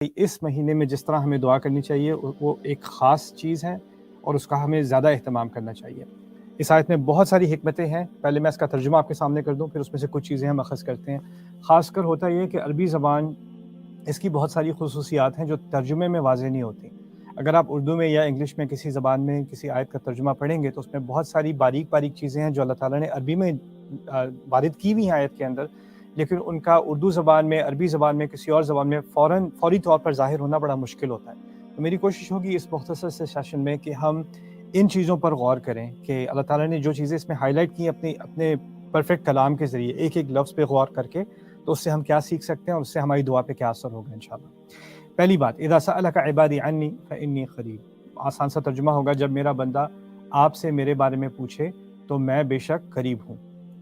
اس مہینے میں جس طرح ہمیں دعا کرنی چاہیے وہ ایک خاص چیز ہے اور اس کا ہمیں زیادہ اہتمام کرنا چاہیے۔ اس آیت میں بہت ساری حکمتیں ہیں، پہلے میں اس کا ترجمہ آپ کے سامنے کر دوں، پھر اس میں سے کچھ چیزیں ہم اخذ کرتے ہیں۔ خاص کر ہوتا یہ کہ عربی زبان، اس کی بہت ساری خصوصیات ہیں جو ترجمے میں واضح نہیں ہوتی۔ اگر آپ اردو میں یا انگلش میں کسی زبان میں کسی آیت کا ترجمہ پڑھیں گے تو اس میں بہت ساری باریک باریک چیزیں ہیں جو اللہ تعالیٰ نے عربی میں وارد کی ہوئی ہیں آیت کے اندر، لیکن ان کا اردو زبان میں، عربی زبان میں، کسی اور زبان میں فوری طور پر ظاہر ہونا بڑا مشکل ہوتا ہے۔ تو میری کوشش ہوگی اس مختصر سے سیشن میں کہ ہم ان چیزوں پر غور کریں کہ اللہ تعالیٰ نے جو چیزیں اس میں ہائی لائٹ کی اپنے پرفیکٹ کلام کے ذریعے، ایک ایک لفظ پہ غور کر کے، تو اس سے ہم کیا سیکھ سکتے ہیں اور اس سے ہماری دعا پہ کیا اثر ہوگا انشاءاللہ۔ پہلی بات، اذا سألک عبادی عنی فإنی قریب، آسان سا ترجمہ ہوگا، جب میرا بندہ آپ سے میرے بارے میں پوچھے تو میں بے شک قریب ہوں۔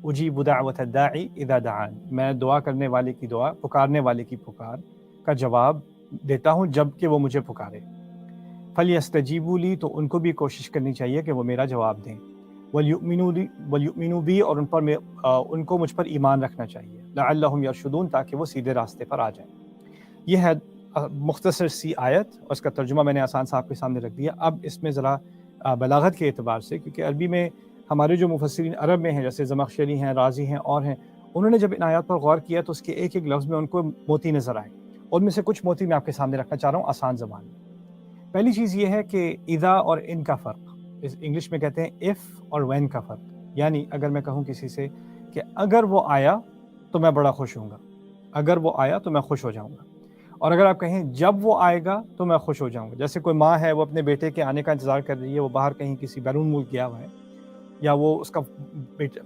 اجیب دعوت الداعی اذا دعان، میں دعا کرنے والے کی دعا، پکارنے والے کی پکار کا جواب دیتا ہوں جب کہ وہ مجھے پکارے۔ فلیستجیبوا لی، تو ان کو بھی کوشش کرنی چاہیے کہ وہ میرا جواب دیں۔ ولیؤمنوا بی، اور ان کو مجھ پر ایمان رکھنا چاہیے۔ لعلہم یرشدون، تاکہ وہ سیدھے راستے پر آ جائیں۔ یہ ہے مختصر سی آیت، اور اس کا ترجمہ میں نے آسان سے آپ کے سامنے رکھ دیا۔ اب اس میں ذرا بلاغت کے اعتبار سے، کیونکہ عربی میں ہمارے جو مفسرین عرب میں ہیں جیسے زمخشری ہیں، رازی ہیں اور ہیں، انہوں نے جب ان آیات پر غور کیا تو اس کے ایک ایک لفظ میں ان کو موتی نظر آئے۔ ان میں سے کچھ موتی میں آپ کے سامنے رکھنا چاہ رہا ہوں آسان زبان میں۔ پہلی چیز یہ ہے کہ اذا اور ان کا فرق، انگلش میں کہتے ہیں اف اور وین کا فرق، یعنی اگر میں کہوں کسی سے کہ اگر وہ آیا تو میں بڑا خوش ہوں گا، اگر وہ آیا تو میں خوش ہو جاؤں گا، اور اگر آپ کہیں جب وہ آئے گا تو میں خوش ہو جاؤں گا، جیسے کوئی ماں ہے وہ اپنے بیٹے کے آنے کا انتظار کر رہی ہے، وہ باہر کہیں کسی بیرون ملک گیا ہوا ہے، یا وہ اس کا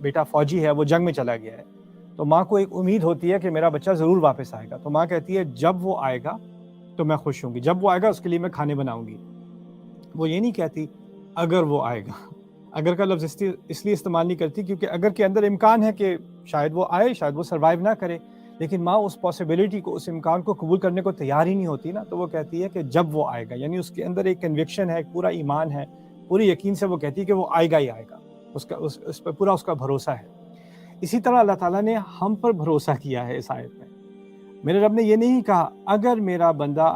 بیٹا فوجی ہے، وہ جنگ میں چلا گیا ہے، تو ماں کو ایک امید ہوتی ہے کہ میرا بچہ ضرور واپس آئے گا، تو ماں کہتی ہے جب وہ آئے گا تو میں خوش ہوں گی، جب وہ آئے گا اس کے لیے میں کھانے بناؤں گی۔ وہ یہ نہیں کہتی اگر وہ آئے گا۔ اگر کا لفظ اس لیے استعمال نہیں کرتی کیونکہ اگر کے اندر امکان ہے کہ شاید وہ آئے، شاید وہ سروائیو نہ کرے، لیکن ماں اس پاسبلٹی کو، اس امکان کو قبول کرنے کو تیار ہی نہیں ہوتی نا، تو وہ کہتی ہے کہ جب وہ آئے گا، یعنی اس کے اندر ایک کنوکشن ہے، ایک پورا ایمان ہے، پوری یقین سے وہ کہتی ہے کہ وہ آئے گا ہی آئے گا، اس پہ پورا اس کا بھروسہ ہے۔ اسی طرح اللہ تعالیٰ نے ہم پر بھروسہ کیا ہے اس آیت میں۔ میرے رب نے یہ نہیں کہا اگر میرا بندہ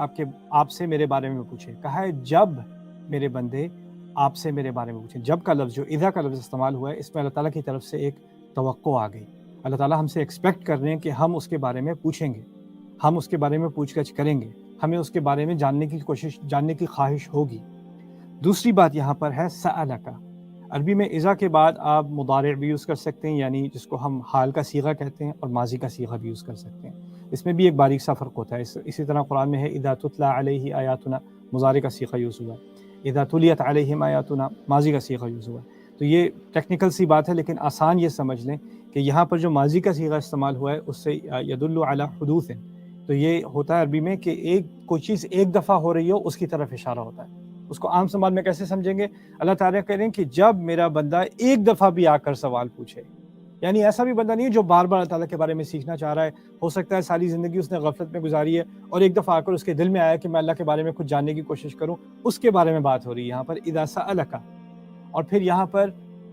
آپ سے میرے بارے میں پوچھے، کہا ہے جب میرے بندے آپ سے میرے بارے میں پوچھیں۔ جب کا لفظ، جو اذا کا لفظ استعمال ہوا ہے، اس میں اللہ تعالیٰ کی طرف سے ایک توقع آ گئی۔ اللہ تعالیٰ ہم سے ایکسپیکٹ کر رہے ہیں کہ ہم اس کے بارے میں پوچھیں گے، ہم اس کے بارے میں پوچھ گچھ کریں گے، ہمیں اس کے بارے میں جاننے کی خواہش ہوگی۔ دوسری بات یہاں پر ہے سألک۔ عربی میں اذا کے بعد آپ مضارع بھی یوز کر سکتے ہیں، یعنی جس کو ہم حال کا صیغہ کہتے ہیں، اور ماضی کا صیغہ بھی یوز کر سکتے ہیں۔ اس میں بھی ایک باریک سا فرق ہوتا ہے۔ اسی طرح قرآن میں ہے اذا تتلی علیہ آیاتنا، مضارع کا صیغہ یوز ہوا ہے، اذا تلیت علیہم آیاتنا، ماضی کا صیغہ یوز ہوا ہے۔ تو یہ ٹیکنیکل سی بات ہے، لیکن آسان یہ سمجھ لیں کہ یہاں پر جو ماضی کا صیغہ استعمال ہوا ہے اس سے یدل علی حدوث، تو یہ ہوتا ہے عربی میں کہ کوئی چیز ایک دفعہ ہو رہی ہو، اس کی طرف اشارہ ہوتا ہے۔ اس کو عام زبان میں کیسے سمجھیں گے؟ اللہ تعالیٰ کہہ رہے ہیں کہ جب میرا بندہ ایک دفعہ بھی آ کر سوال پوچھے، یعنی ایسا بھی بندہ نہیں ہے جو بار بار اللہ تعالیٰ کے بارے میں سیکھنا چاہ رہا ہے، ہو سکتا ہے ساری زندگی اس نے غفلت میں گزاری ہے اور ایک دفعہ آ کر اس کے دل میں آیا کہ میں اللہ کے بارے میں کچھ جاننے کی کوشش کروں، اس کے بارے میں بات ہو رہی ہے یہاں پر اذا سألک۔ اور پھر یہاں پر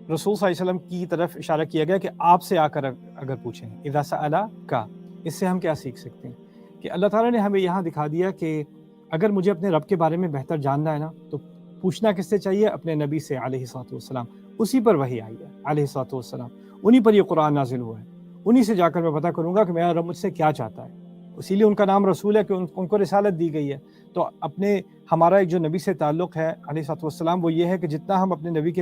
رسول صلی اللہ علیہ وسلم کی طرف اشارہ کیا گیا کہ آپ سے آ کر اگر پوچھیں، اذا سألک۔ اس سے ہم کیا سیکھ سکتے ہیں کہ اللہ تعالیٰ نے ہمیں یہاں دکھا دیا کہ اگر مجھے اپنے رب کے بارے میں بہتر جاننا ہے نا، تو پوچھنا کس سے چاہیے؟ اپنے نبی سے علیہ الصلوۃ والسلام، اسی پر وحی آئی ہے علیہ الصلوۃ والسلام، انہی پر یہ قرآن نازل ہوا ہے، انہی سے جا کر میں پتہ کروں گا کہ میرا رب مجھ سے کیا چاہتا ہے۔ اسی لیے ان کا نام رسول ہے کہ ان کو رسالت دی گئی ہے۔ تو ہمارا ایک جو نبی سے تعلق ہے علیہ الصلوۃ والسلام، وہ یہ ہے کہ جتنا ہم اپنے نبی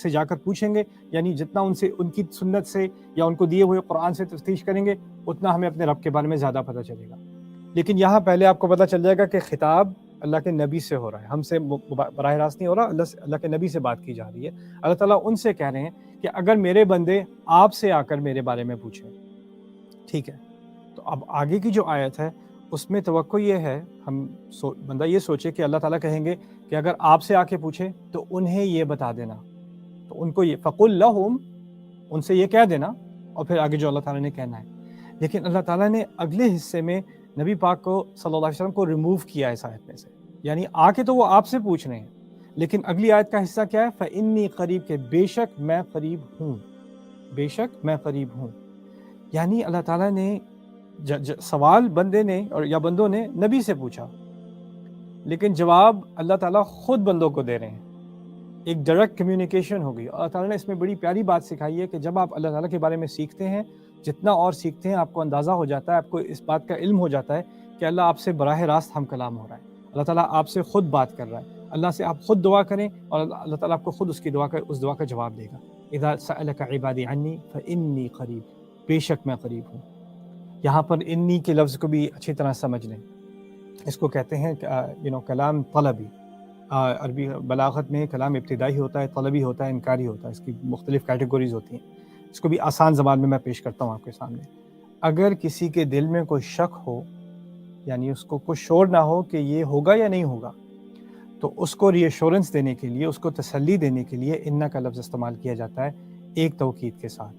سے جا کر پوچھیں گے، یعنی جتنا ان کی سنت سے یا ان کو دیے ہوئے قرآن سے تفتیش کریں گے، اتنا ہمیں اپنے رب کے بارے میں زیادہ پتہ چلے گا۔ لیکن یہاں پہلے آپ کو پتہ چل جائے گا کہ خطاب اللہ کے نبی سے ہو رہا ہے، ہم سے براہ راست نہیں ہو رہا، اللہ کے نبی سے بات کی جا رہی ہے۔ اللہ تعالیٰ ان سے کہہ رہے ہیں کہ اگر میرے بندے آپ سے آ کر میرے بارے میں پوچھیں، ٹھیک ہے۔ تو اب آگے کی جو آیت ہے اس میں توقع یہ ہے، بندہ یہ سوچے کہ اللہ تعالیٰ کہیں گے کہ اگر آپ سے آ کے پوچھے تو انہیں یہ بتا دینا، تو ان کو یہ فَقُلْ لَهُمْ، ان سے یہ کہہ دینا، اور پھر آگے جو اللہ تعالیٰ نے کہنا ہے۔ لیکن اللہ تعالیٰ نے اگلے حصے میں نبی پاک کو صلی اللہ علیہ وسلم کو ریموو کیا اس آیت میں سے، یعنی آ کے تو وہ آپ سے پوچھ رہے ہیں، لیکن اگلی آیت کا حصہ کیا ہے؟ فَإِنِّي قریب، کہ بے شک میں قریب ہوں، بے شک میں قریب ہوں۔ یعنی اللہ تعالیٰ نے سوال بندے نے اور یا بندوں نے نبی سے پوچھا، لیکن جواب اللہ تعالیٰ خود بندوں کو دے رہے ہیں، ایک ڈائریکٹ کمیونیکیشن ہوگی۔ اللہ تعالیٰ نے اس میں بڑی پیاری بات سکھائی ہے کہ جب آپ اللہ تعالیٰ کے بارے میں سیکھتے ہیں، جتنا اور سیکھتے ہیں آپ کو اندازہ ہو جاتا ہے، آپ کو اس بات کا علم ہو جاتا ہے کہ اللہ آپ سے براہ راست ہم کلام ہو رہا ہے، اللہ تعالیٰ آپ سے خود بات کر رہا ہے، اللہ سے آپ خود دعا کریں اور اللہ تعالیٰ آپ کو خود اس دعا کا جواب دے گا۔ اذا سألک عبادی عنی فإنی قریب، بے شک میں قریب ہوں۔ یہاں پر انی کے لفظ کو بھی اچھی طرح سمجھ لیں، اس کو کہتے ہیں کلام طلبی۔ عربی بلاغت میں کلام ابتدائی ہوتا ہے، طلبی ہوتا ہے، انکاری ہوتا ہے، اس کی مختلف کیٹیگوریز ہوتی ہیں۔ اس کو بھی آسان زبان میں پیش کرتا ہوں آپ کے سامنے۔ اگر کسی کے دل میں کوئی شک ہو، یعنی اس کو کوئی شور نہ ہو کہ یہ ہوگا یا نہیں ہوگا، تو اس کو ری ایشورنس دینے کے لیے، اس کو تسلی دینے کے لیے انا کا لفظ استعمال کیا جاتا ہے ایک توکید کے ساتھ۔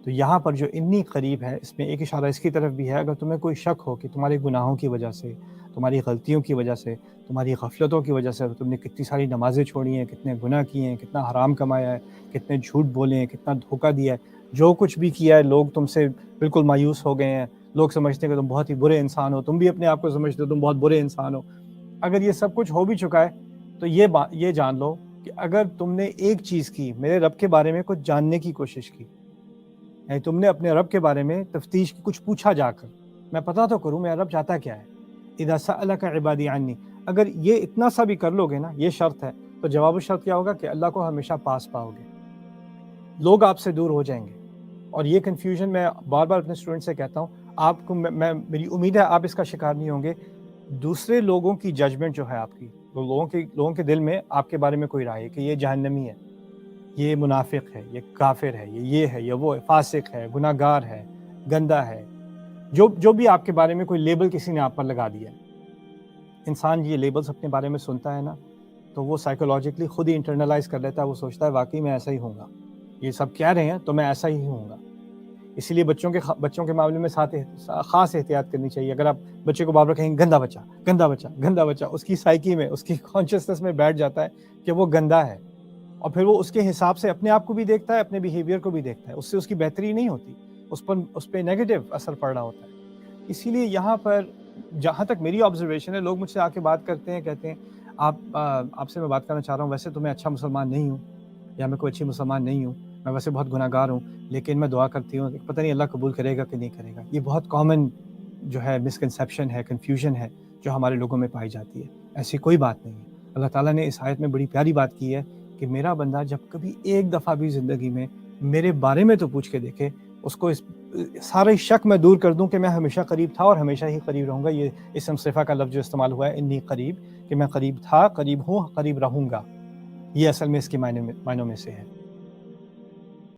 تو یہاں پر جو انی قریب ہے، اس میں ایک اشارہ اس کی طرف بھی ہے، اگر تمہیں کوئی شک ہو کہ تمہارے گناہوں کی وجہ سے، تمہاری غلطیوں کی وجہ سے، تمہاری غفلتوں کی وجہ سے تم نے کتنی ساری نمازیں چھوڑی ہیں، کتنے گناہ کیے ہیں، کتنا حرام کمایا ہے، کتنے جھوٹ بولے ہیں، کتنا دھوکہ دیا ہے، جو کچھ بھی کیا ہے، لوگ تم سے بالکل مایوس ہو گئے ہیں، لوگ سمجھتے ہیں کہ تم بہت ہی برے انسان ہو، تم بھی اپنے آپ کو سمجھتے ہو تم بہت برے انسان ہو۔ اگر یہ سب کچھ ہو بھی چکا ہے تو یہ جان لو کہ اگر تم نے ایک چیز کی، میرے رب کے بارے میں کچھ جاننے کی کوشش کی، یعنی تم نے اپنے رب کے بارے میں تفتیش کی، کچھ پوچھا جا کر، میں پتہ تو کروں میرا رب چاہتا کیا ہے۔ اذا سألک عبادی عنی، اگر یہ اتنا سا بھی کر لو گے نا، یہ شرط ہے، تو جواب الشرط کیا ہوگا کہ اللہ کو ہمیشہ پاس پاؤ گے، لوگ آپ سے دور ہو جائیں گے۔ اور یہ کنفیوژن میں بار بار اپنے اسٹوڈنٹ سے کہتا ہوں، آپ کو میری امید ہے آپ اس کا شکار نہیں ہوں گے۔ دوسرے لوگوں کی ججمنٹ جو ہے آپ کی، لوگوں کے دل میں آپ کے بارے میں کوئی رائے کہ یہ جہنمی ہے، یہ منافق ہے، یہ کافر ہے، یہ ہے، یہ وہ ہے، فاسق ہے، گناہ گار ہے، گندا ہے، جو بھی آپ کے بارے میں کوئی لیبل کسی نے آپ پر لگا دیا ہے۔ انسان یہ لیبلز اپنے بارے میں سنتا ہے نا، تو وہ سائیکولوجیکلی خود ہی انٹرنلائز کر لیتا ہے، وہ سوچتا ہے واقعی میں ایسا ہی ہوں گا، یہ سب کہہ رہے ہیں تو میں ایسا ہی ہوں گا۔ اسی لیے بچوں کے معاملے میں خاص احتیاط کرنی چاہیے۔ اگر آپ بچے کو بار بار کہیں گندا بچہ، گندا بچہ، گندا بچہ، اس کی سائیکی میں، اس کی کانشیسنس میں بیٹھ جاتا ہے کہ وہ گندا ہے، اور پھر وہ اس کے حساب سے اپنے آپ کو بھی دیکھتا ہے، اپنے بیہیویئر کو بھی دیکھتا ہے، اس سے اس کی بہتری نہیں ہوتی، اس پہ نیگیٹو اثر پڑ رہا ہوتا ہے۔ اسی لیے یہاں پر جہاں تک میری آبزرویشن ہے، لوگ مجھ سے آ کے بات کرتے ہیں، کہتے ہیں آپ سے میں بات کرنا چاہ رہا ہوں، ویسے تو میں اچھا مسلمان نہیں ہوں، یا میں کوئی اچھی مسلمان نہیں ہوں، میں ویسے بہت گناہ گار ہوں، لیکن میں دعا کرتی ہوں، پتہ نہیں اللہ قبول کرے گا کہ نہیں کرے گا۔ یہ بہت کامن جو ہے مسکنسیپشن ہے، کنفیوژن ہے جو ہمارے لوگوں میں پائی جاتی ہے۔ ایسی کوئی بات نہیں ہے۔ اللہ تعالیٰ نے اس آیت میں بڑی پیاری بات کی ہے کہ میرا بندہ جب کبھی ایک دفعہ بھی زندگی میں میرے بارے میں تو پوچھ کے دیکھے، اس کو سارے شک میں دور کر دوں کہ میں ہمیشہ قریب تھا اور ہمیشہ ہی قریب رہوں گا۔ یہ اسم صفہ کا لفظ جو استعمال ہوا ہے انی قریب، کہ میں قریب تھا، قریب ہوں، قریب رہوں گا، یہ اصل میں اس کے معنوں میں سے ہے۔